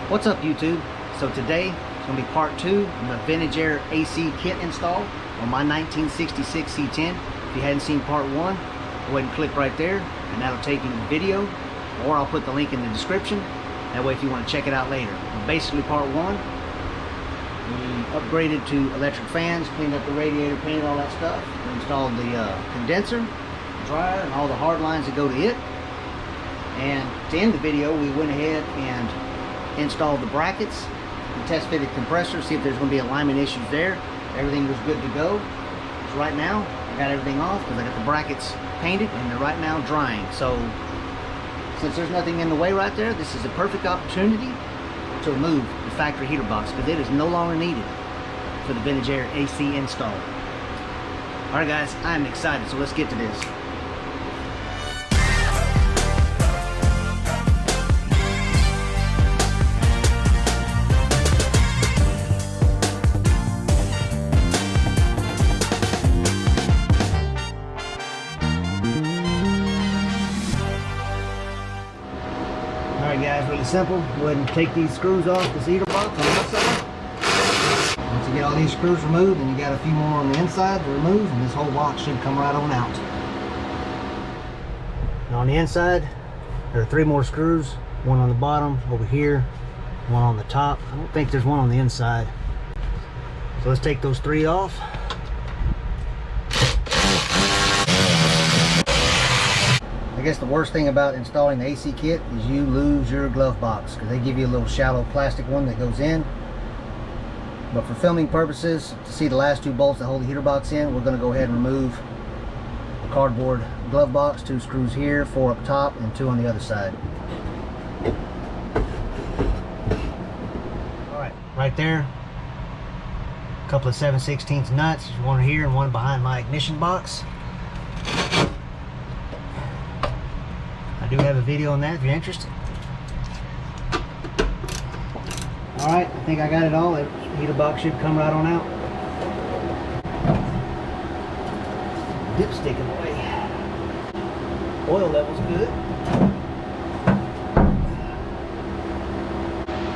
What's up, YouTube? So today it's going to be part 2 of the vintage air AC kit install on my 1966 C10. If you hadn't seen part 1, go ahead and click right there and that'll take you to the video, or I'll put the link in the description. That way if you want to check it out later. But basically part 1, we upgraded to electric fans, cleaned up the radiator, painted all that stuff. We installed the condenser, dryer, and all the hard lines that go to it. And to end the video, we went ahead and installed the brackets, the test fitted compressor, see if there's going to be alignment issues there. Everything was good to go. So right now, I got everything off because I got the brackets painted and they're right now drying. So since there's nothing in the way right there, this is a perfect opportunity to remove the factory heater box because it is no longer needed for the vintage air AC install. Alright guys, I'm excited, so let's get to this. Alright guys, really simple. Go ahead and take these screws off this heater box on the outside. Once you get all these screws removed, then you got a few more on the inside to remove, and this whole box should come right on out. Now on the inside, there are 3 more screws. One on the bottom over here, one on the top. I don't think there's one on the inside. So let's take those 3 off. I guess the worst thing about installing the AC kit is you lose your glove box because they give you a little shallow plastic one that goes in. But for filming purposes, to see the last 2 bolts that hold the heater box in, we're going to go ahead and remove the cardboard glove box. 2 screws here, 4 up top, and 2 on the other side. Alright, right there, a couple of 7/16 nuts, one here and one behind my ignition box. I do have a video on that if you're interested. Alright, I think I got it all. The heater box should come right on out. Dipstick in the way. Oil level's good.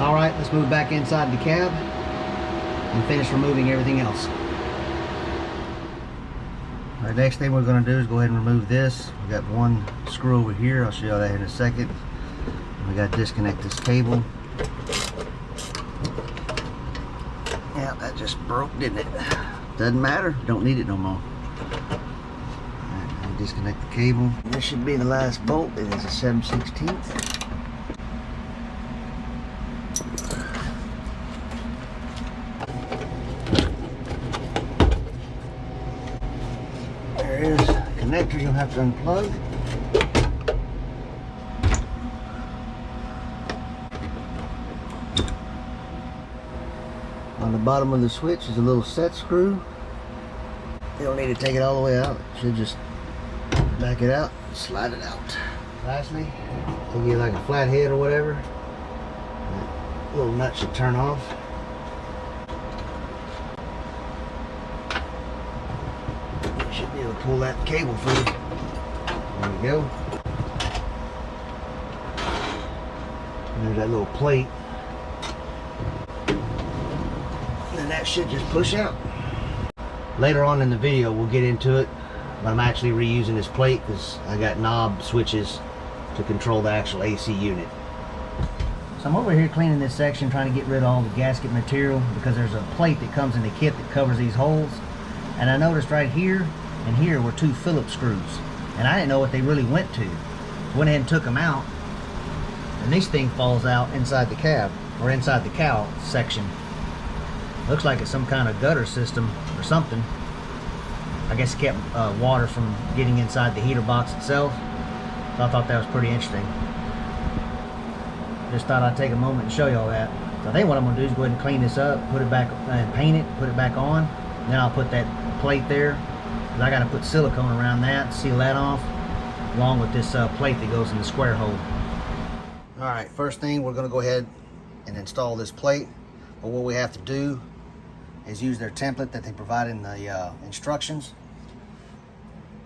Alright, let's move back inside the cab and finish removing everything else. The next thing we're going to do is go ahead and remove this. We got one screw over here. I'll show you that in a second. We got to disconnect this cable. Yeah, that just broke, didn't it? Doesn't matter. Don't need it no more. Alright, I'll disconnect the cable. This should be the last bolt. It is a 7/16. There is a connector you'll have to unplug. On the bottom of the switch is a little set screw. You don't need to take it all the way out. You should just back it out and slide it out. Lastly, to get like a flat head or whatever, that little nut should turn off. You should be able to pull that cable through. There we go. And there's that little plate. And that should just push out. Later on in the video we'll get into it, but I'm actually reusing this plate because I got knob switches to control the actual AC unit. So I'm over here cleaning this section, trying to get rid of all the gasket material because there's a plate that comes in the kit that covers these holes. And I noticed right here and here were 2 Phillips screws, and I didn't know what they really went to. Went ahead and took them out, and this thing falls out inside the cab, or inside the cowl section. Looks like it's some kind of gutter system or something. I guess it kept water from getting inside the heater box itself. So I thought that was pretty interesting. Just thought I'd take a moment and show you all that. So I think what I'm going to do is go ahead and clean this up, put it back and paint it, put it back on. And then I'll put that plate there, because I got to put silicone around that, seal that off, along with this plate that goes in the square hole. Alright, first thing, we're going to go ahead and install this plate. But what we have to do is use their template that they provide in the instructions.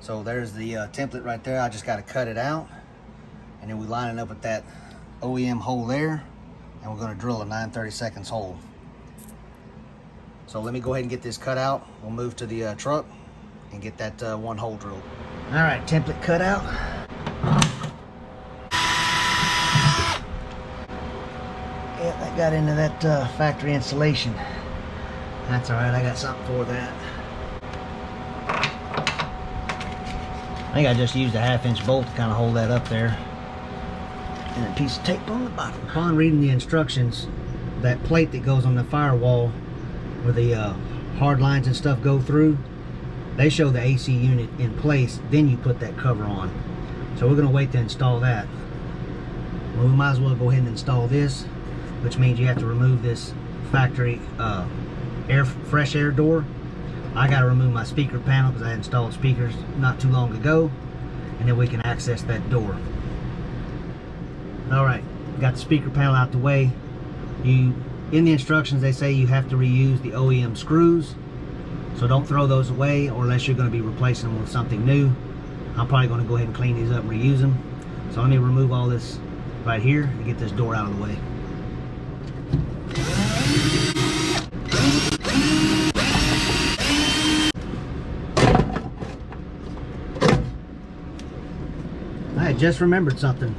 So there's the template right there. I just got to cut it out, and then we line it up with that OEM hole there, and we're going to drill a 9/32 hole. So let me go ahead and get this cut out. We'll move to the truck and get that one hole drilled. All right, template cut out. Yeah, that got into that factory insulation. That's all right, I got something for that. I think I just used a 1/2" bolt to kind of hold that up there. And a piece of tape on the bottom. Upon reading the instructions, that plate that goes on the firewall where the hard lines and stuff go through, they show the AC unit in place, then you put that cover on. So we're going to wait to install that. Well, we might as well go ahead and install this, which means you have to remove this factory fresh air door. I got to remove my speaker panel because I installed speakers not too long ago, and then we can access that door. All right, got the speaker panel out the way. In the instructions they say you have to reuse the OEM screws, so don't throw those away, or unless you're going to be replacing them with something new. I'm probably going to go ahead and clean these up and reuse them. So let me remove all this right here and get this door out of the way. I had just remembered something.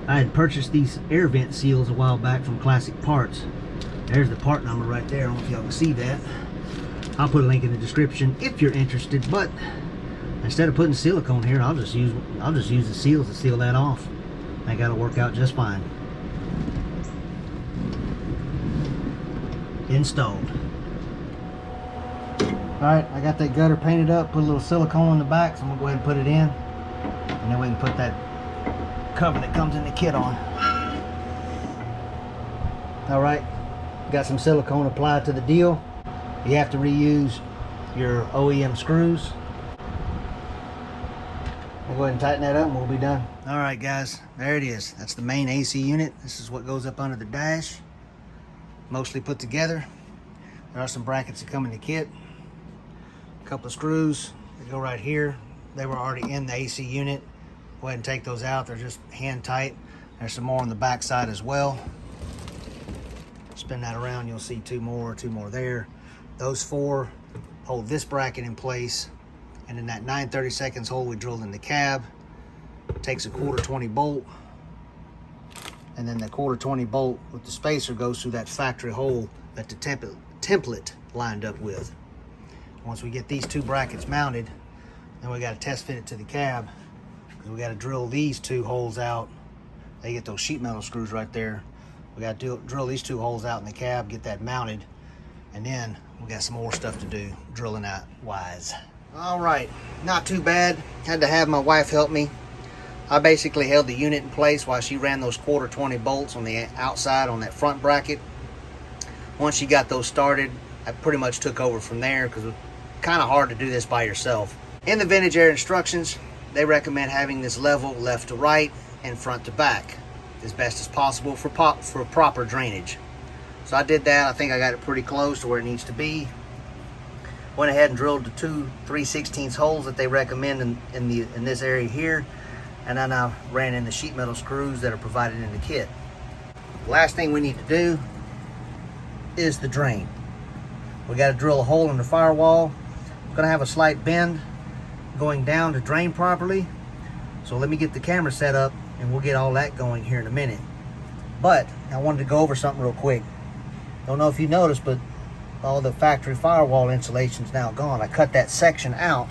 I had purchased these air vent seals a while back from Classic Parts. There's the part number right there. I don't know if y'all can see that. I'll put a link in the description if you're interested, but instead of putting silicone here, I'll just use the seals to seal that off. I think that'll work out just fine. Installed. Alright, I got that gutter painted up, put a little silicone on the back, so I'm gonna go ahead and put it in. And then we can put that cover that comes in the kit on. Alright, got some silicone applied to the deal. You have to reuse your OEM screws. We'll go ahead and tighten that up and we'll be done. Alright guys, there it is. That's the main AC unit. This is what goes up under the dash. Mostly put together. There are some brackets that come in the kit. A couple of screws that go right here. They were already in the AC unit. Go ahead and take those out. They're just hand tight. There's some more on the back side as well. Spin that around, you'll see two more there. Those 4 hold this bracket in place. And then that 9/32 hole we drilled in the cab takes a 1/4 bolt. And then the 1/4 bolt with the spacer goes through that factory hole that the template lined up with. Once we get these 2 brackets mounted, then we got to test fit it to the cab. We got to drill these 2 holes out. They get those sheet metal screws right there. We got to drill these 2 holes out in the cab, get that mounted, and then we got some more stuff to do, drilling out wise. All right, not too bad. Had to have my wife help me. I basically held the unit in place while she ran those 1/4 bolts on the outside on that front bracket. Once she got those started, I pretty much took over from there because it was kind of hard to do this by yourself. In the Vintage Air instructions, they recommend having this level left to right and front to back as best as possible for proper drainage. So I did that. I think I got it pretty close to where it needs to be. Went ahead and drilled the 2 3/16 holes that they recommend in this area here, and then I ran in the sheet metal screws that are provided in the kit. The last thing we need to do is the drain. We got to drill a hole in the firewall. It's going to have a slight bend going down to drain properly. So let me get the camera set up and we'll get all that going here in a minute. But I wanted to go over something real quick. Don't know if you noticed, but all the factory firewall insulation is now gone. I cut that section out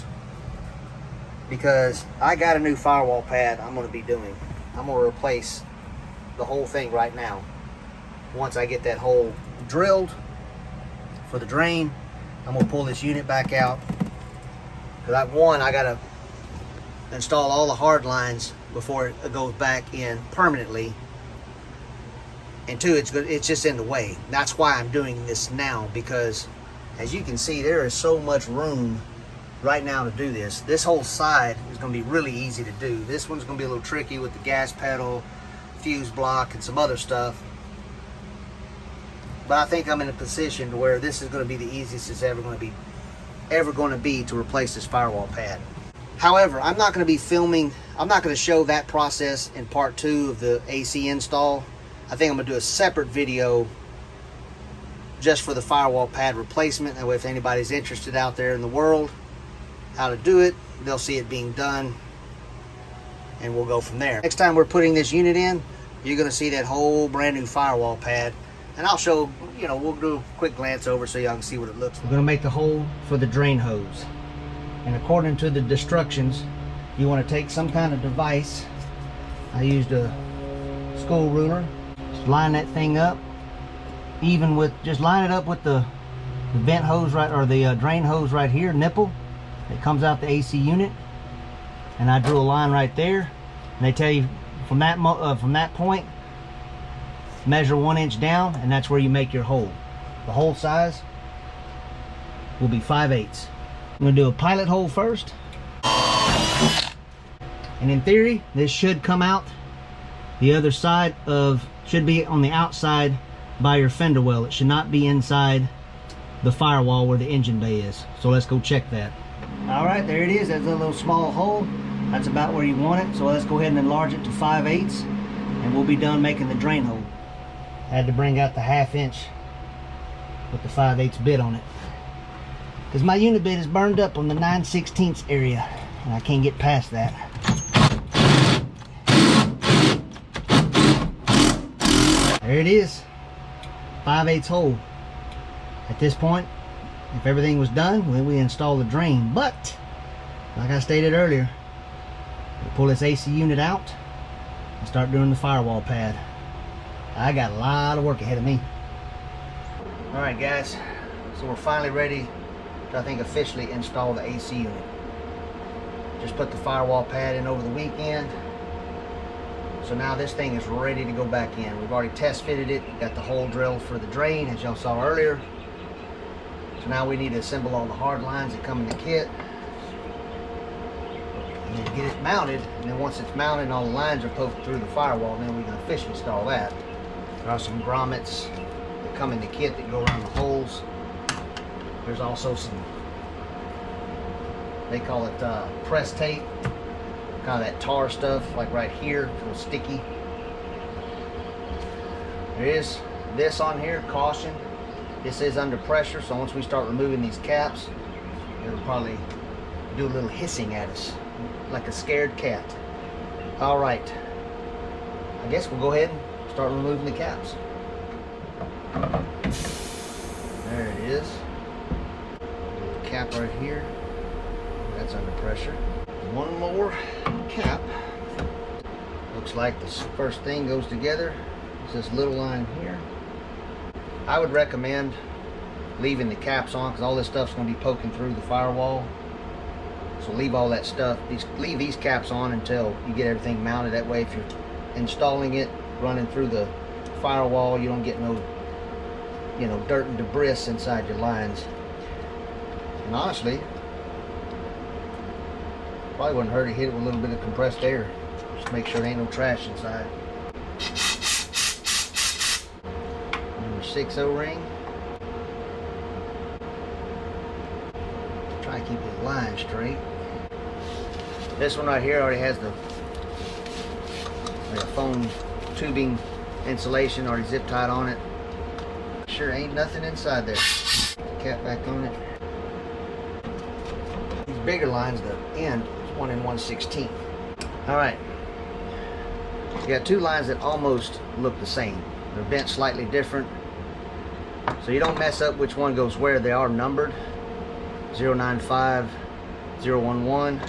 because I got a new firewall pad I'm going to be doing. I'm going to replace the whole thing right now. Once I get that hole drilled for the drain, I'm going to pull this unit back out. Because I got to install all the hard lines before it goes back in permanently. And 2, it's just in the way. That's why I'm doing this now, because as you can see, there is so much room right now to do this. This whole side is going to be really easy to do. This one's going to be a little tricky with the gas pedal, fuse block, and some other stuff. But I think I'm in a position to where this is going to be the easiest it's ever going to be to replace this firewall pad. However, I'm not going to be filming. I'm not going to show that process in part 2 of the AC install. I think I'm gonna do a separate video just for the firewall pad replacement. That way if anybody's interested out there in the world how to do it, they'll see it being done, and we'll go from there. Next time we're putting this unit in, you're gonna see that whole brand new firewall pad, and I'll show, you know, we'll do a quick glance over so y'all can see what it looks like. We're gonna make the hole for the drain hose, and according to the instructions, you want to take some kind of device. I used a school ruler. Just line that thing up, even with, just line it up with the vent hose right, or the drain hose right here, nipple that comes out the AC unit, and I drew a line right there, and they tell you from that point measure 1 inch down, and that's where you make your hole. The hole size will be 5/8. I'm going to do a pilot hole first, and in theory this should come out the other side of, should be on the outside by your fender well. It should not be inside the firewall where the engine bay is. So let's go check that. Alright, there it is. That's a little small hole. That's about where you want it. So let's go ahead and enlarge it to 5/8, and we'll be done making the drain hole. I had to bring out the 1/2 inch with the 5/8 bit on it, because my unit bit is burned up on the 9/16 area, and I can't get past that. There it is, 5/8 hole. At this point, if everything was done, then we install the drain. But like I stated earlier, we pull this AC unit out and start doing the firewall pad. I got a lot of work ahead of me. Alright guys, so we're finally ready to, I think, officially install the AC unit. Just put the firewall pad in over the weekend. So now this thing is ready to go back in. We've already test fitted it, got the hole drilled for the drain as y'all saw earlier. So now we need to assemble all the hard lines that come in the kit and get it mounted, and then once it's mounted and all the lines are poked through the firewall, then we can officially install that. There are some grommets that come in the kit that go around the holes. There's also some, they call it press tape, kind of that tar stuff, like right here, it's a little sticky. There is this on here, caution. This is under pressure, so once we start removing these caps, it'll probably do a little hissing at us, like a scared cat. All right, I guess we'll go ahead and start removing the caps. There it is. The cap right here, that's under pressure. One more cap. Looks like this first thing goes together. It's this little line here. I would recommend leaving the caps on, because all this stuff's going to be poking through the firewall. So leave all that stuff, leave these caps on until you get everything mounted. That way if you're installing it, running through the firewall, you don't get no, you know, dirt and debris inside your lines. And honestly, probably wouldn't hurt to hit it with a little bit of compressed air, just to make sure there ain't no trash inside. Number 6 O-ring. Try to keep the line straight. This one right here already has the foam tubing insulation already zip tied on it. Sure ain't nothing inside there. Cap back on it. These bigger lines, the end is 1 1/16. Alright, you got 2 lines that almost look the same. They're bent slightly different, so you don't mess up which one goes where. They are numbered. 095011,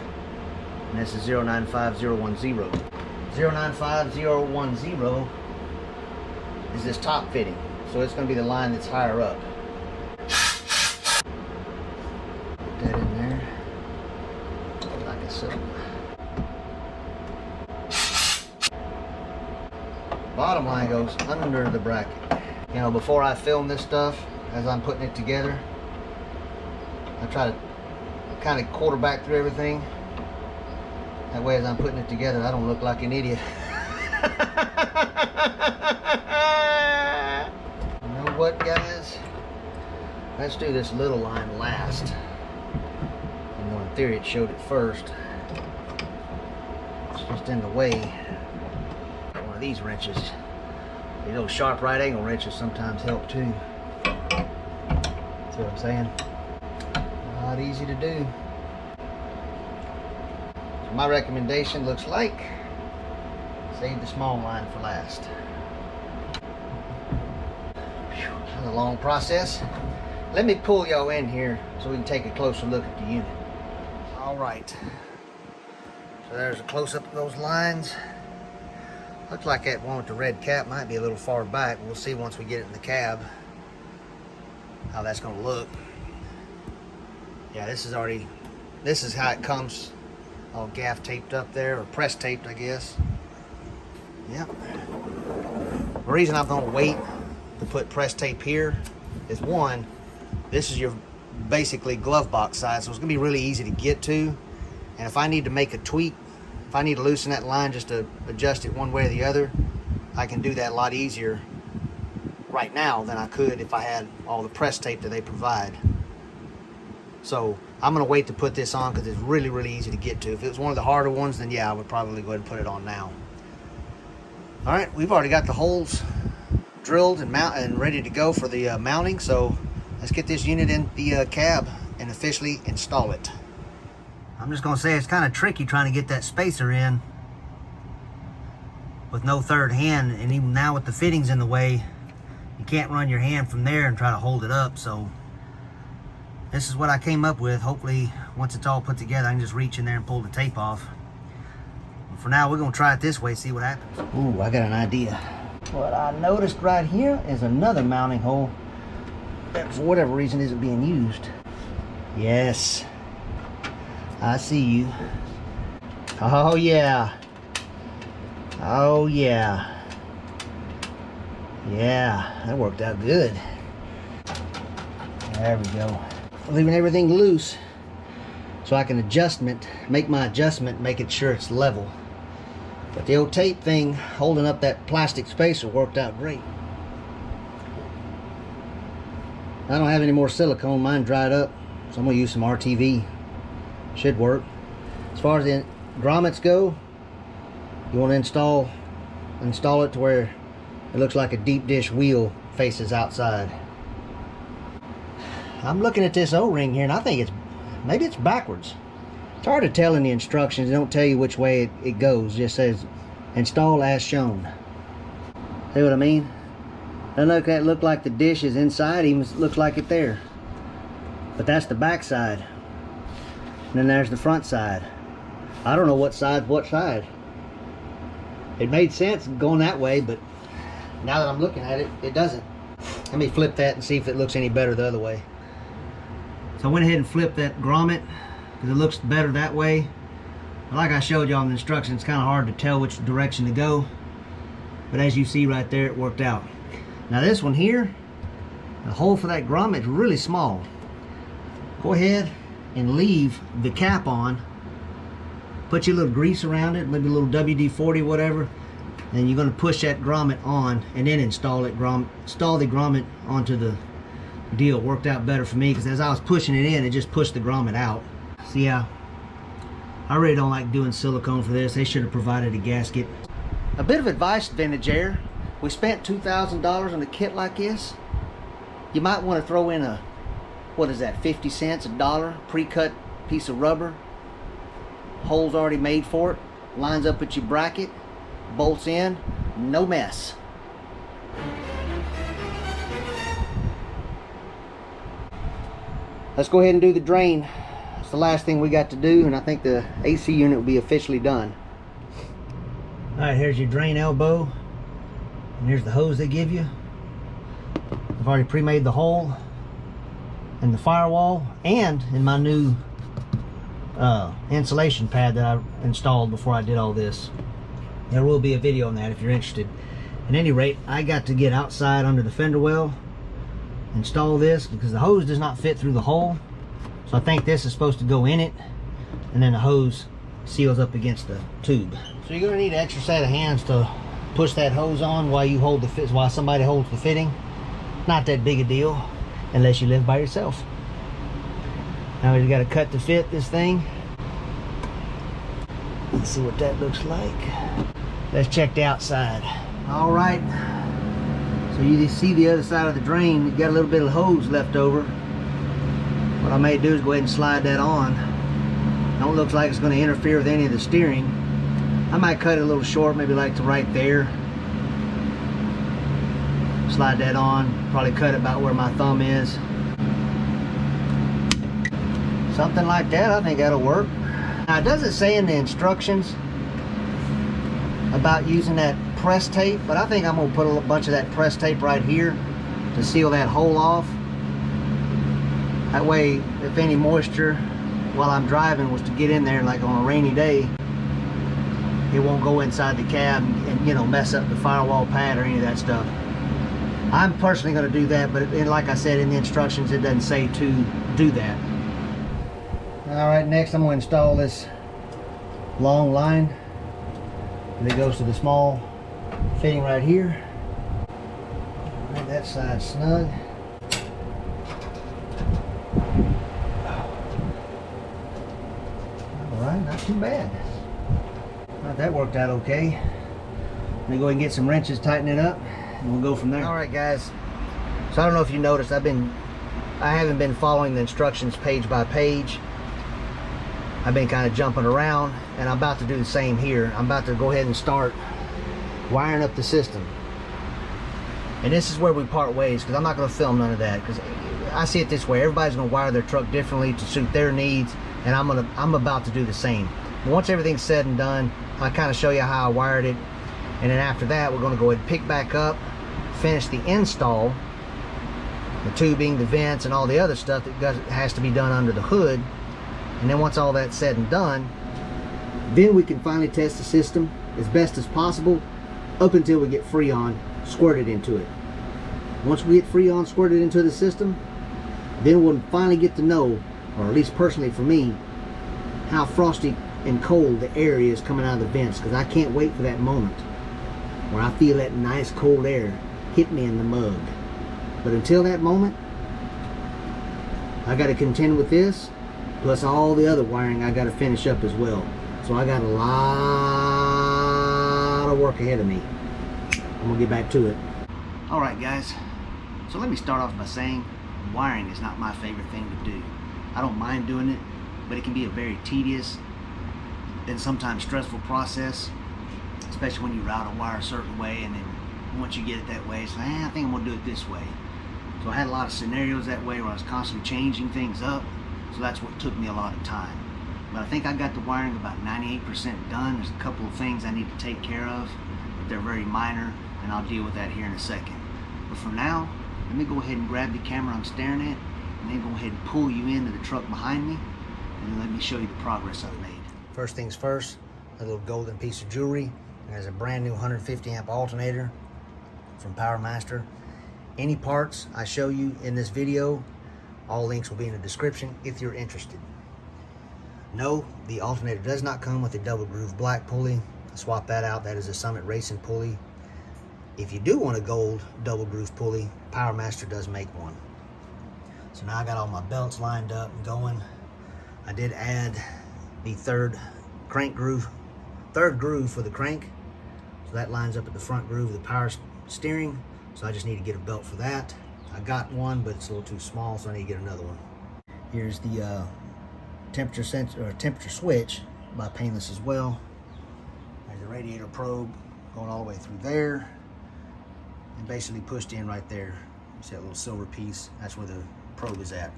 and this is 095010. 095010 is this top fitting, so it's going to be the line that's higher up. Put that in there like so. Bottom line goes under the bracket. You know, before I film this stuff, as I'm putting it together, I try to kind of quarterback through everything. That way as I'm putting it together, I don't look like an idiot. You know what, guys? Let's do this little line last. You know, in theory it showed it first. It's just in the way. One of these wrenches. These little sharp right angle wrenches sometimes help too. See what I'm saying? Not easy to do. So my recommendation looks like save the small line for last. Whew, that's a long process. Let me pull y'all in here so we can take a closer look at the unit. All right. So there's a close-up of those lines. Looks like that one with the red cap might be a little far back. We'll see once we get it in the cab how that's going to look. Yeah, this is how it comes, all gaff taped up there, or press taped, I guess. Yep. The reason I'm going to wait to put press tape here is, one, this is your basically glove box size, so it's going to be really easy to get to. And if I need to make a tweak, if I need to loosen that line just to adjust it one way or the other, I can do that a lot easier right now than I could if I had all the press tape that they provide. So I'm going to wait to put this on because it's really, really easy to get to. If it was one of the harder ones, then yeah, I would probably go ahead and put it on now. All right, we've already got the holes drilled and ready to go for the mounting. So let's get this unit in the cab and officially install it. I'm just gonna say it's kind of tricky trying to get that spacer in with no third hand, and even now with the fittings in the way, you can't run your hand from there and try to hold it up. So this is what I came up with. Hopefully once it's all put together I can just reach in there and pull the tape off. But for now we're gonna try it this way, see what happens. Ooh, I got an idea. What I noticed right here is another mounting hole that for whatever reason isn't being used. Yes, I see you. Oh yeah. Oh yeah. Yeah, that worked out good. There we go. Leaving everything loose so I can make my adjustment, making sure it's level. But the old tape thing holding up that plastic spacer worked out great. I don't have any more silicone, mine dried up, so I'm gonna use some RTV. Should work. As far as the grommets go, you want to install it to where it looks like a deep dish wheel faces outside. I'm looking at this O-ring here and I think maybe it's backwards. It's hard to tell in the instructions. They don't tell you which way it goes. It just says install as shown. See what I mean? Doesn't look like the dish is inside, even looks like it there. But that's the back side. And then there's the front side. I don't know what side. It made sense going that way, but now that I'm looking at it, it doesn't. Let me flip that and see if it looks any better the other way. So I went ahead and flipped that grommet because it looks better that way. But like I showed y'all in the instructions, it's kind of hard to tell which direction to go. But as you see right there, it worked out. Now this one here, the hole for that grommet is really small. Go ahead and leave the cap on. Put your little grease around it, maybe a little WD-40, whatever. And you're going to push that grommet on and then install the grommet onto the deal. Worked out better for me because as I was pushing it in, it just pushed the grommet out. See how? I really don't like doing silicone for this. They should have provided a gasket. A bit of advice, Vintage Air. We spent $2,000 on a kit like this. You might want to throw in a, what is that, 50 cents, $1 pre-cut piece of rubber. Holes already made for it. Lines up with your bracket. Bolts in. No mess. Let's go ahead and do the drain. It's the last thing we got to do, and I think the AC unit will be officially done. Alright, here's your drain elbow. And here's the hose they give you. I've already pre-made the hole in the firewall and in my new insulation pad that I installed before I did all this. There will be a video on that if you're interested. At any rate, I got to get outside under the fender well, install this because the hose does not fit through the hole. So I think this is supposed to go in it, and then the hose seals up against the tube. So you're gonna need an extra set of hands to push that hose on while somebody holds the fitting. Not that big a deal unless you live by yourself. Now we got to cut to fit this thing. Let's see what that looks like. Let's check the outside. All right, So you see the other side of the drain, it got a little bit of hose left over. What I may do is go ahead and slide that on. Don't look like it's going to interfere with any of the steering. I might cut it a little short, maybe like to right there. Slide that on, probably cut it about where my thumb is. Something like that, I think that'll work. Now, it doesn't say in the instructions about using that press tape, but I think I'm going to put a bunch of that press tape right here to seal that hole off. That way, if any moisture while I'm driving was to get in there, like on a rainy day, it won't go inside the cab and you know, mess up the firewall pad or any of that stuff. I'm personally going to do that, but like I said in the instructions, it doesn't say to do that. Alright, next I'm going to install this long line that goes to the small fitting right here. Alright, that side's snug. Alright, not too bad. Alright, that worked out okay. Let me go ahead and get some wrenches, tighten it up, and we'll go from there. Alright guys, so I don't know if you noticed, I haven't been following the instructions page by page. I've been kind of jumping around, and I'm about to do the same here. I'm about to go ahead and start wiring up the system. And this is where we part ways, because I'm not going to film none of that, because I see it this way. Everybody's going to wire their truck differently to suit their needs, and I'm about to do the same. Once everything's said and done, I'll kind of show you how I wired it, and then after that we're going to go ahead and pick back up, finish the install, the tubing, the vents, and all the other stuff that has to be done under the hood. And then once all that's said and done, then we can finally test the system as best as possible up until we get Freon squirted into it. Once we get Freon squirted into the system, then we'll finally get to know, or at least personally for me, how frosty and cold the air is coming out of the vents, because I can't wait for that moment where I feel that nice cold air hit me in the mug. But until that moment, I got to contend with this, plus all the other wiring I got to finish up as well. So I got a lot of work ahead of me. I'm gonna get back to it. Alright guys, so let me start off by saying wiring is not my favorite thing to do. I don't mind doing it, but it can be a very tedious and sometimes stressful process, especially when you route a wire a certain way, and then once you get it that way, it's like, I think I'm gonna do it this way. So I had a lot of scenarios that way where I was constantly changing things up. So that's what took me a lot of time. But I think I got the wiring about 98% done. There's a couple of things I need to take care of, but they're very minor, and I'll deal with that here in a second. But for now, let me go ahead and grab the camera I'm staring at, and then go ahead and pull you into the truck behind me, and then let me show you the progress I've made. First things first, a little golden piece of jewelry. There's a brand new 150 amp alternator from PowerMaster. Any parts I show you in this video, all links will be in the description if you're interested. No, the alternator does not come with a double groove black pulley. Swap that out. That is a Summit Racing pulley. If you do want a gold double groove pulley, PowerMaster does make one. So now I got all my belts lined up and going. I did add the third groove for the crank. So that lines up at the front groove of the power steering. So I just need to get a belt for that. I got one, but it's a little too small, so I need to get another one. Here's the temperature sensor or temperature switch by Painless as well. There's the radiator probe going all the way through there, and basically pushed in right there. You see that little silver piece? That's where the probe is at.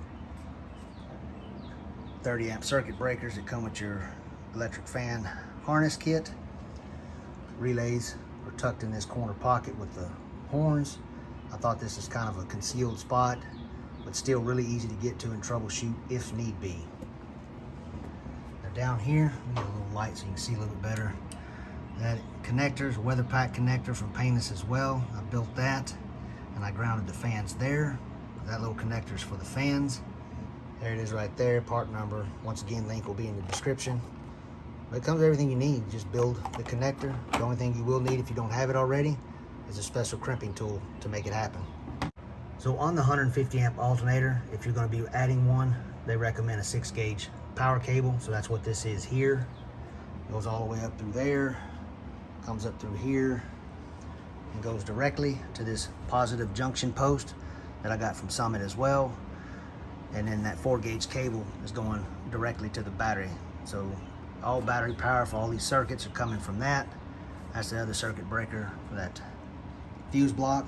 30 amp circuit breakers that come with your electric fan harness kit. Relays are tucked in this corner pocket with the horns. I thought this is kind of a concealed spot, but still really easy to get to and troubleshoot if need be. Now down here, we get a little light so you can see a little bit better. That connector's a weather pack connector from Painless as well. I built that, and I grounded the fans there. That little connector's for the fans. There it is right there, part number. Once again, link will be in the description. But it comes with everything you need. You just build the connector. The only thing you will need if you don't have it already is a special crimping tool to make it happen. So on the 150 amp alternator, if you're going to be adding one, they recommend a 6 gauge power cable. So that's what this is here. Goes all the way up through there, comes up through here, and goes directly to this positive junction post that I got from Summit as well. And then that 4-gauge cable is going directly to the battery. So all battery power for all these circuits are coming from that. That's the other circuit breaker for that fuse block.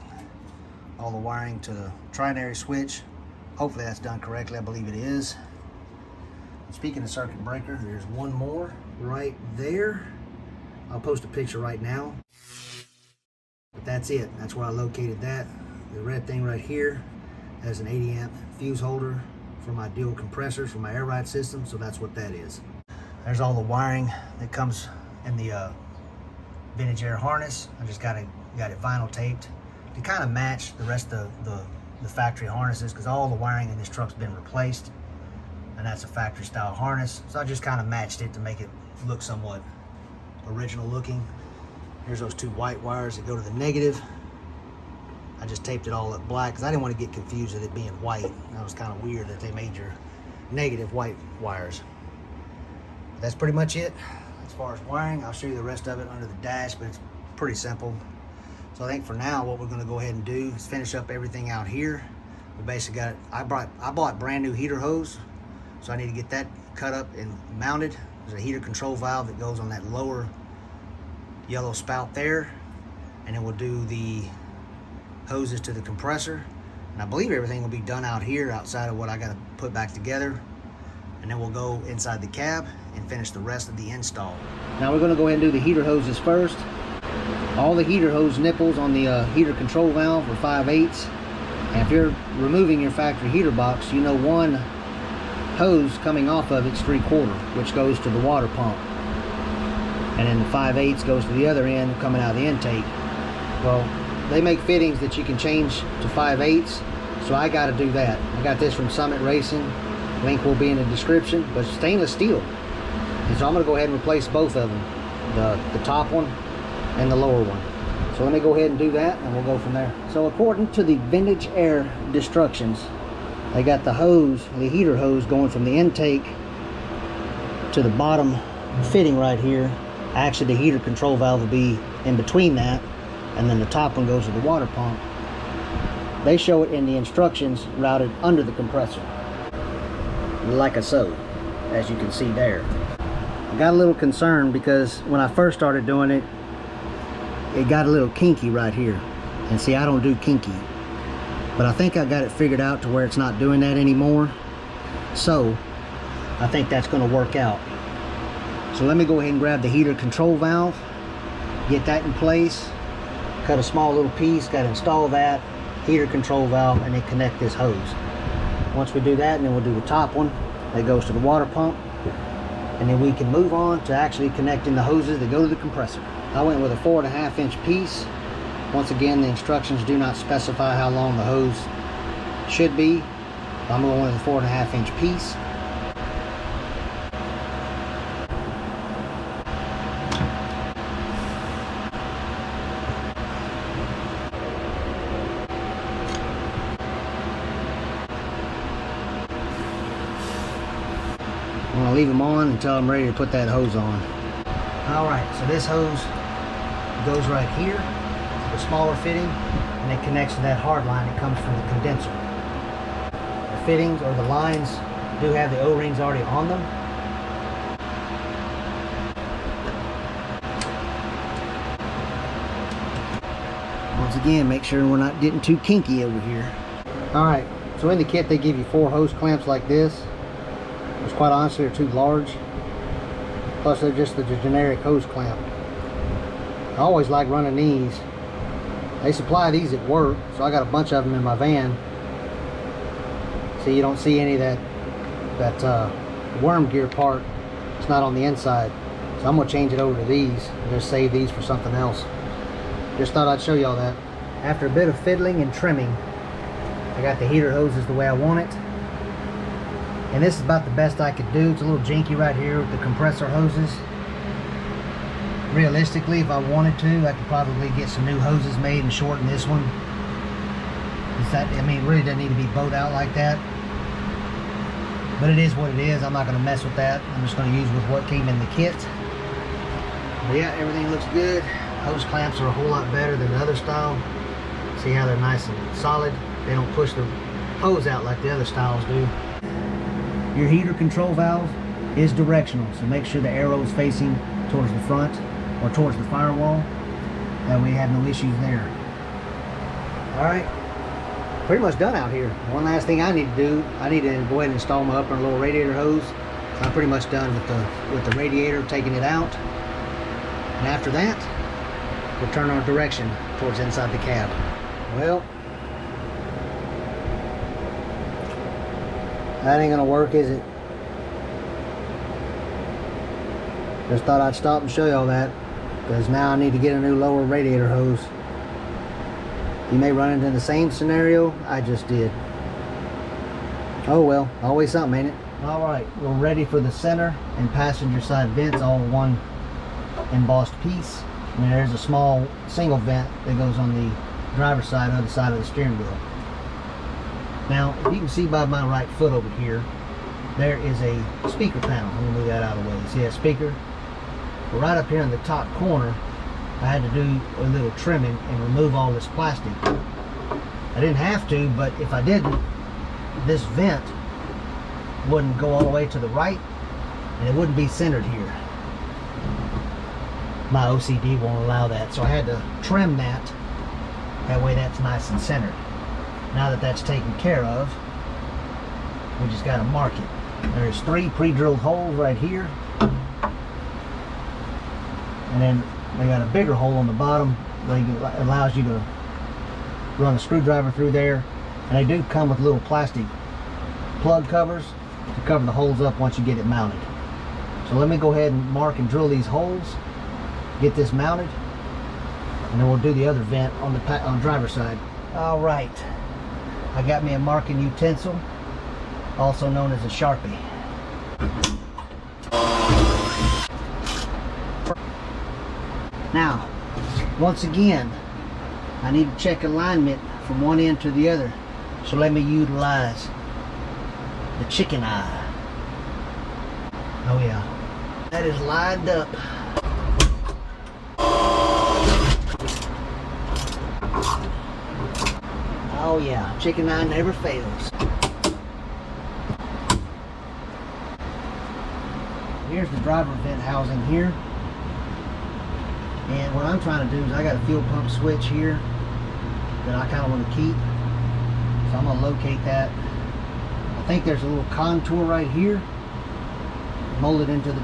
All the wiring to the trinary switch. Hopefully that's done correctly. I believe it is. Speaking of circuit breaker, there's one more right there. I'll post a picture right now. But that's it. That's where I located that. The red thing right here has an 80 amp fuse holder for my dual compressors for my air ride system. So that's what that is. There's all the wiring that comes in the vintage air harness. I just got it vinyl taped to kind of match the rest of the factory harnesses, because all the wiring in this truck's been replaced, and that's a factory style harness. So I just kind of matched it to make it look somewhat original looking. Here's those two white wires that go to the negative. I just taped it all up black because I didn't want to get confused with it being white. That was kind of weird that they made your negative white wires. But that's pretty much it as far as wiring. I'll show you the rest of it under the dash, but it's pretty simple. So I think for now what we're going to go ahead and do is finish up everything out here. We basically got it. I bought brand new heater hose, so I need to get that cut up and mounted. There's a heater control valve that goes on that lower yellow spout there, and then we'll do the hoses to the compressor. And I believe everything will be done out here outside of what I got to put back together, and then we'll go inside the cab and finish the rest of the install. Now we're going to go ahead and do the heater hoses first. All the heater hose nipples on the heater control valve are 5/8. And if you're removing your factory heater box, you know one hose coming off of it's 3/4, which goes to the water pump, and then the 5/8 goes to the other end coming out of the intake. Well, they make fittings that you can change to 5/8, so I got to do that. I got this from Summit Racing. Link will be in the description, but it's stainless steel. And so I'm going to go ahead and replace both of them, the top one and the lower one. So let me go ahead and do that, and we'll go from there. So according to the Vintage Air instructions, they got the hose, the heater hose, going from the intake to the bottom fitting right here. Actually, the heater control valve will be in between that, and then the top one goes to the water pump. They show it in the instructions routed under the compressor, like so, as you can see there. I got a little concerned because when I first started doing it, it got a little kinky right here. And see, I don't do kinky. But I think I got it figured out to where it's not doing that anymore. So, I think that's going to work out. So let me go ahead and grab the heater control valve, get that in place, cut a small little piece, got to install that, heater control valve, and then connect this hose. Once we do that, and then we'll do the top one that goes to the water pump, and then we can move on to actually connecting the hoses that go to the compressor. I went with a 4.5 inch piece. Once again, the instructions do not specify how long the hose should be. I'm going with a 4.5 inch piece. I'm going to leave them on until I'm ready to put that hose on. Alright, so this hose goes right here, the smaller fitting, and it connects to that hard line that comes from the condenser. The fittings, or the lines, do have the O-rings already on them. Once again, make sure we're not getting too kinky over here. Alright, so in the kit they give you 4 hose clamps like this, which quite honestly are too large. Plus they're just the generic hose clamp. I always like running these. They supply these at work, so I got a bunch of them in my van. So you don't see any of that worm gear part. It's not on the inside. So I'm gonna change it over to these and just save these for something else. Just thought I'd show y'all that. After a bit of fiddling and trimming, I got the heater hoses the way I want it. And this is about the best I could do. It's a little janky right here with the compressor hoses. Realistically, if I wanted to, I could probably get some new hoses made and shorten this one. I mean, it really doesn't need to be bowed out like that. But it is what it is. I'm not going to mess with that. I'm just going to use with what came in the kit. But yeah, everything looks good. hose clamps are a whole lot better than the other style. See how they're nice and solid? They don't push the hose out like the other styles do. Your heater control valve is directional, so make sure the arrow is facing towards the front or towards the firewall. That way you have no issues there. Alright, pretty much done out here. One last thing I need to do, I need to go ahead and install my upper and lower radiator hose. So I'm pretty much done with the radiator, taking it out. And after that, we'll turn our direction towards inside the cab. Well, that ain't gonna work, is it? Just thought I'd stop and show y'all that, because now I need to get a new lower radiator hose. You may run into the same scenario I just did. Oh well, always something, ain't it? Alright, we're ready for the center and passenger side vents, all one embossed piece. And there's a small single vent that goes on the driver's side, other side of the steering wheel. Now, if you can see by my right foot over here, there is a speaker panel. I'm going to move that out of the way. See that speaker? But right up here in the top corner, I had to do a little trimming and remove all this plastic. I didn't have to, but if I didn't, this vent wouldn't go all the way to the right, and it wouldn't be centered here. My OCD won't allow that, so I had to trim that. That way that's nice and centered. Now that that's taken care of, we just got to mark it. There's 3 pre-drilled holes right here, and then they got a bigger hole on the bottom that allows you to run a screwdriver through there. And they do come with little plastic plug covers to cover the holes up once you get it mounted. So let me go ahead and mark and drill these holes, get this mounted, and then we'll do the other vent on the driver's side. All right, I got me a marking utensil, also known as a Sharpie. Now, once again, I need to check alignment from one end to the other. So let me utilize the chicken eye. Oh yeah, that is lined up. Oh yeah, chicken eye never fails. Here's the driver vent housing here. And what I'm trying to do is I got a fuel pump switch here that I kind of want to keep. So I'm going to locate that. I think there's a little contour right here. Mold it into the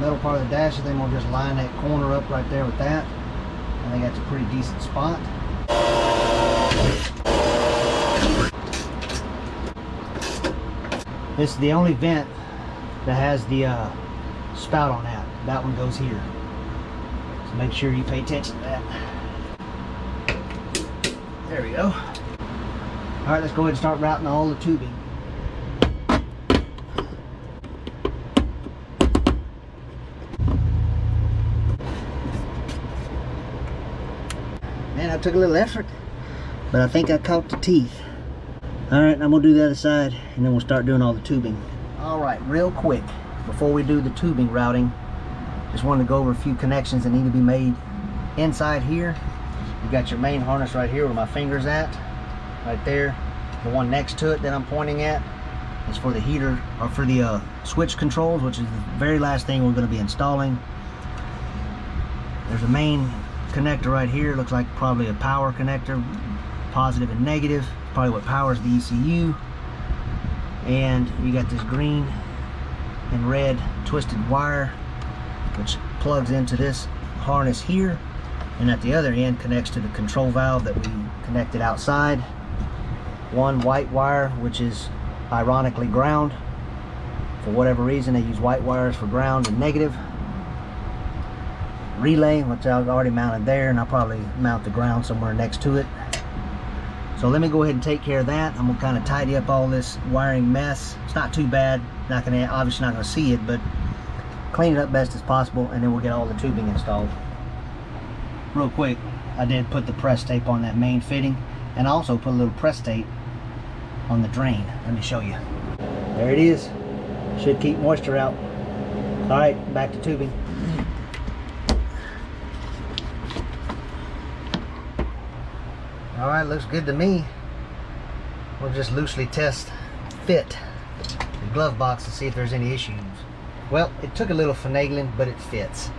metal part of the dash, and then we'll just line that corner up right there with that. I think that's a pretty decent spot. This is the only vent that has the spout on that. That one goes here. So make sure you pay attention to that. There we go. Alright, let's go ahead and start routing all the tubing. Man, I took a little effort, but I think I caught the teeth. Alright, I'm going to do the other side, and then we'll start doing all the tubing. Alright, real quick, before we do the tubing routing, just wanted to go over a few connections that need to be made inside here. You got your main harness right here where my finger's at, right there. The one next to it that I'm pointing at is for the heater, or for the switch controls, which is the very last thing we're going to be installing. There's a main connector right here. Looks like probably a power connector, positive and negative. Probably what powers the ECU. And you got this green and red twisted wire which plugs into this harness here, and at the other end connects to the control valve that we connected outside. One white wire, which is ironically ground. For whatever reason they use white wires for ground and negative. Relay, which I've already mounted there, and I'll probably mount the ground somewhere next to it. So let me go ahead and take care of that. I'm gonna kind of tidy up all this wiring mess. It's not too bad. Obviously not gonna see it, but clean it up best as possible, and then we'll get all the tubing installed. Real quick, I did put the press tape on that main fitting, and I also put a little press tape on the drain. Let me show you. There it is. Should keep moisture out. All right, back to tubing. Alright, looks good to me. We'll just loosely test fit the glove box and see if there's any issues. Well, it took a little finagling, but it fits.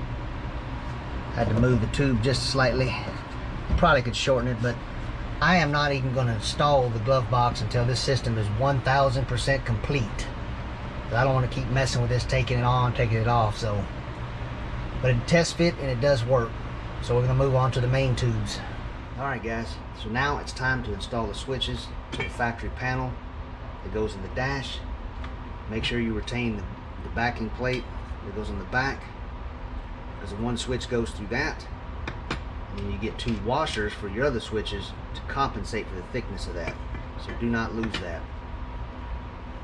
Had to move the tube just slightly. Probably could shorten it, but I am not even going to install the glove box until this system is 1000% complete. I don't want to keep messing with this, taking it on, taking it off. So, but it tests fit and it does work. So we're going to move on to the main tubes. Alright guys, so now it's time to install the switches to the factory panel that goes in the dash. Make sure you retain the backing plate that goes on the back, because the one switch goes through that, and then you get two washers for your other switches to compensate for the thickness of that. So do not lose that.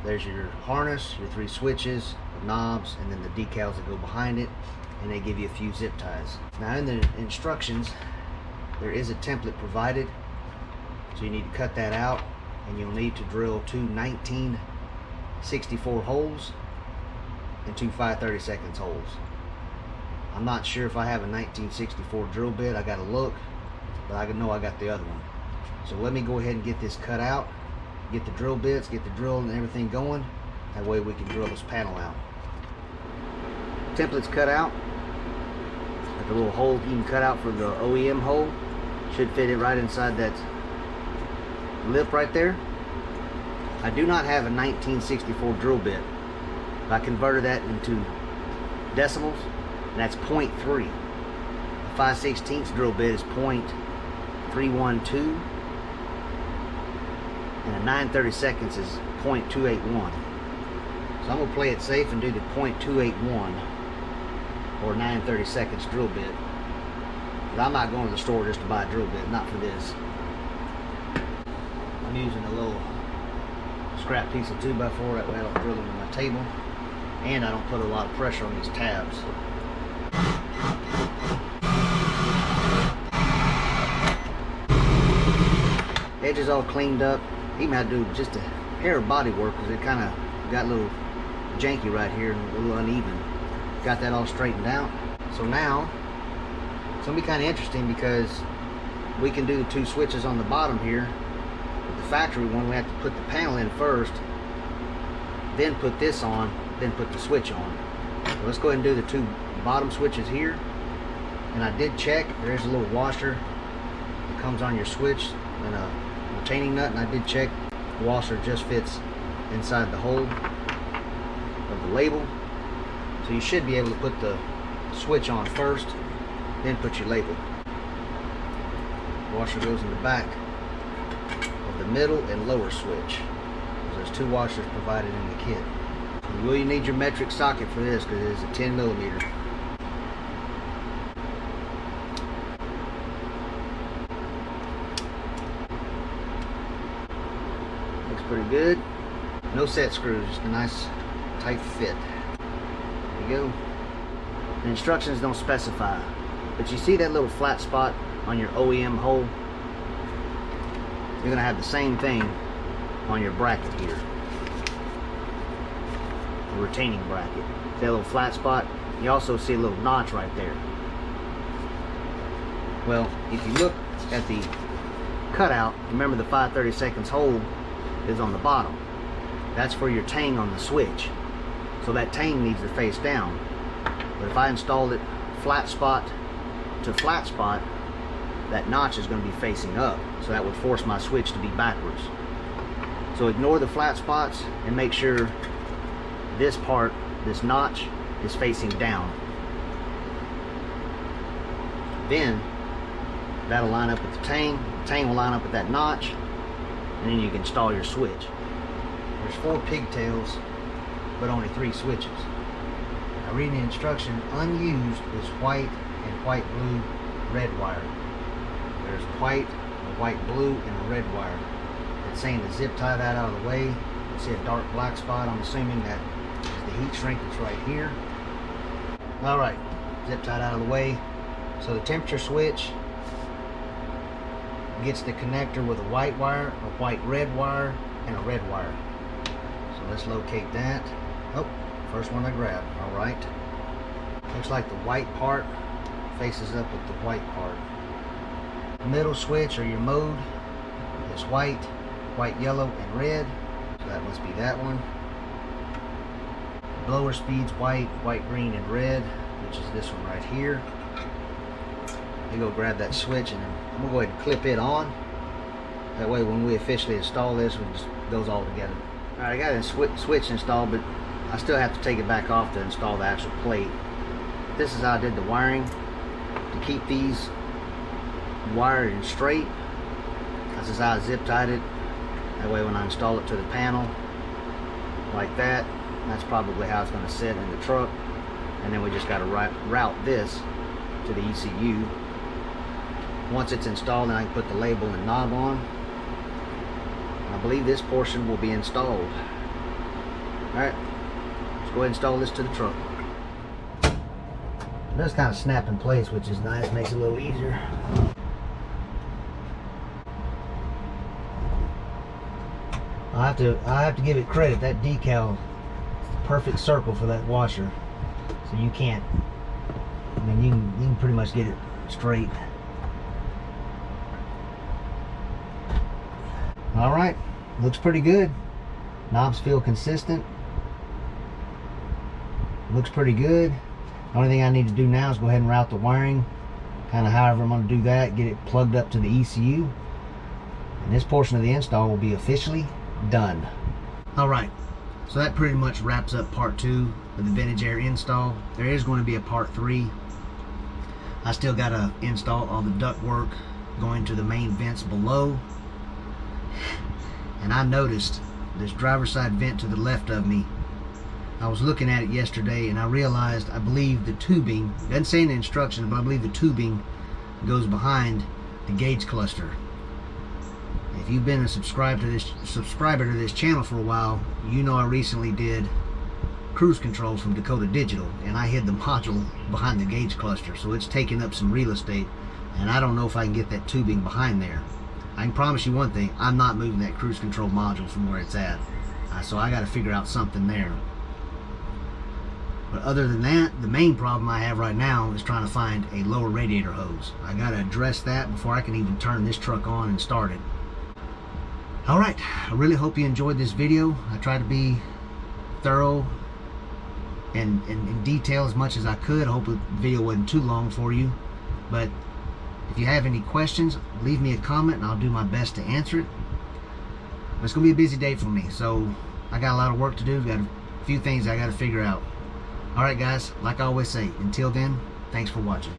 There's your harness, your three switches, the knobs, and then the decals that go behind it, and they give you a few zip ties. Now in the instructions, there is a template provided, so you need to cut that out, and you'll need to drill two 1964 holes and two 5/32 holes. I'm not sure if I have a 1964 drill bit. I gotta look, but I know I got the other one. So let me go ahead and get this cut out, get the drill bits, get the drill and everything going. That way we can drill this panel out. Template's cut out. Got the little hole you can cut out for the OEM hole. Should fit it right inside that lip right there. I do not have a 1964 drill bit. I converted that into decimals, and that's 0.3. A 5/16 drill bit is 0.312, and a 9/32 is 0.281. So I'm gonna play it safe and do the 0.281 or 9/32 drill bit. But I'm not going to the store just to buy a drill bit, not for this. I'm using a little scrap piece of 2x4, that way I don't drill into my table, and I don't put a lot of pressure on these tabs. Edges all cleaned up. Even had to do just a hair of body work because it kind of got a little janky right here and a little uneven. Got that all straightened out. So now it's gonna be kind of interesting because we can do the two switches on the bottom here. With the factory one, we have to put the panel in first, then put this on, then put the switch on. So let's go ahead and do the two bottom switches here. And I did check, there is a little washer that comes on your switch and a retaining nut, and I did check the washer just fits inside the hole of the label. So you should be able to put the switch on first, then put your label. The washer goes in the back of the middle and lower switch. There's two washers provided in the kit. You will need your metric socket for this because it is a 10mm. Looks pretty good. No set screws, just a nice tight fit. There you go. The instructions don't specify, but you see that little flat spot on your OEM hole? You're going to have the same thing on your bracket here. The retaining bracket. See that little flat spot? You also see a little notch right there. Well, if you look at the cutout, remember the 5/32 hole is on the bottom. That's for your tang on the switch. So that tang needs to face down. But if I installed it flat spot to flat spot, that notch is going to be facing up. So that would force my switch to be backwards. So ignore the flat spots and make sure this part, this notch, is facing down. Then that'll line up with the tang will line up with that notch, and then you can install your switch. There's 4 pigtails, but only 3 switches. Now reading the instruction, unused is white and white, blue, red wire. There's white, a white, blue, and a red wire. It's saying to zip tie that out of the way. You see a dark black spot. I'm assuming that is the heat shrink that's right here. Alright, zip tied out of the way. So the temperature switch gets the connector with a white wire, a white red wire, and a red wire. So let's locate that. Oh, first one I grabbed. Alright. Looks like the white part faces up with the white part. Middle switch, or your mode, It's white, yellow, and red. So that must be that one. Blower speed's white, green, and red, which is this one right here. You go grab that switch, and I'm gonna go ahead and clip it on. That way when we officially install this, it just goes all together. Alright, I got a switch installed, but I still have to take it back off to install the actual plate. This is how I did the wiring to keep these wired and straight. This is how I zip tied it. That way when I install it to the panel like that, that's probably how it's going to sit in the truck. And then we just got to route this to the ECU. Once it's installed, then I can put the label and knob on. I believe this portion will be installed. Alright, let's go ahead and install this to the truck. It does kind of snap in place, which is nice, makes it a little easier. I have to give it credit. That decal is the perfect circle for that washer. So you can't, I mean, you can pretty much get it straight. Alright, looks pretty good. Knobs feel consistent. Looks pretty good. The only thing I need to do now is go ahead and route the wiring, kind of however I'm going to do that, get it plugged up to the ECU. And this portion of the install will be officially done. Alright, so that pretty much wraps up part 2 of the Vintage Air install. There is going to be a part 3. I still got to install all the duct work going to the main vents below. And I noticed this driver's side vent to the left of me. I was looking at it yesterday and I realized, I believe the tubing, it doesn't say in the instructions, but I believe the tubing goes behind the gauge cluster. If you've been a subscriber to this channel for a while, you know I recently did cruise control from Dakota Digital, and I hid the module behind the gauge cluster, so it's taking up some real estate, and I don't know if I can get that tubing behind there. I can promise you one thing, I'm not moving that cruise control module from where it's at, so I got to figure out something there. But other than that, the main problem I have right now is trying to find a lower radiator hose. I got to address that before I can even turn this truck on and start it. Alright, I really hope you enjoyed this video. I tried to be thorough and in detail as much as I could. I hope the video wasn't too long for you. But if you have any questions, leave me a comment and I'll do my best to answer it. But it's going to be a busy day for me, so I got a lot of work to do. Got a few things I got to figure out. Alright guys, like I always say, until then, thanks for watching.